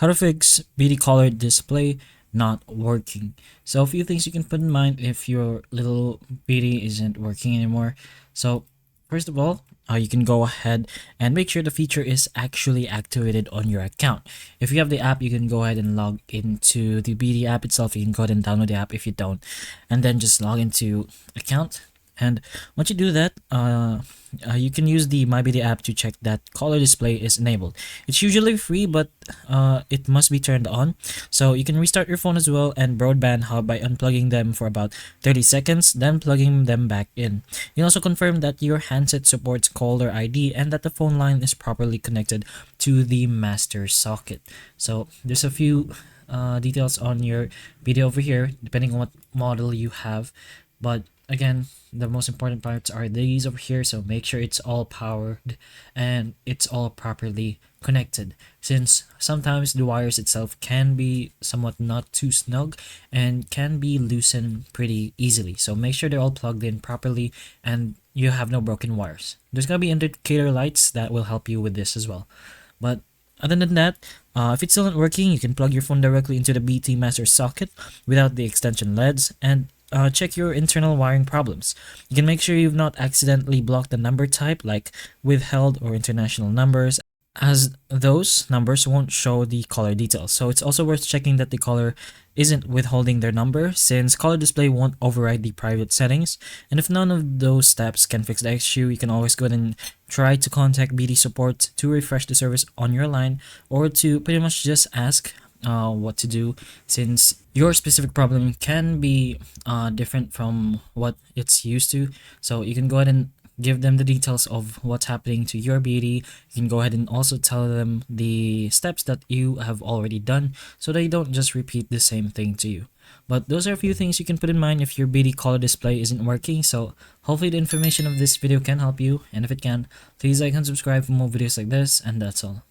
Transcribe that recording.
how to fix BD color display not working. So a few things you can put in mind if your little BD isn't working anymore. So first of all, you can go ahead and make sure the feature is actually activated on your account. If you have the app, you can go ahead and log into the BD app itself. You can go ahead and download the app if you don't, and then just log into account. And once you do that, you can use the MyBD app to check that color display is enabled. It's usually free, but it must be turned on. So you can restart your phone as well and broadband hub by unplugging them for about 30 seconds, then plugging them back in. You can also confirm that your handset supports caller ID and that the phone line is properly connected to the master socket. So there's a few details on your video over here, depending on what model you have. But again, the most important parts are these over here, so make sure it's all powered and it's all properly connected, since sometimes the wires itself can be somewhat not too snug and can be loosened pretty easily. So make sure they're all plugged in properly and you have no broken wires. There's gonna be indicator lights that will help you with this as well. But other than that, if it's still not working, you can plug your phone directly into the BT master socket without the extension LEDs, and check your internal wiring problems. You can make sure you've not accidentally blocked the number type like withheld or international numbers, as those numbers won't show the color details. So it's also worth checking that the caller isn't withholding their number, since color display won't override the private settings. And if none of those steps can fix the issue, you can always go ahead and try to contact BD support to refresh the service on your line, or to pretty much just ask what to do, since your specific problem can be different from what it's used to. So you can go ahead and give them the details of what's happening to your BD. You can go ahead and also tell them the steps that you have already done, so they don't just repeat the same thing to you. But those are a few things you can put in mind if your BD color display isn't working. So hopefully the information of this video can help you, and if it can, please like and subscribe for more videos like this, and that's all.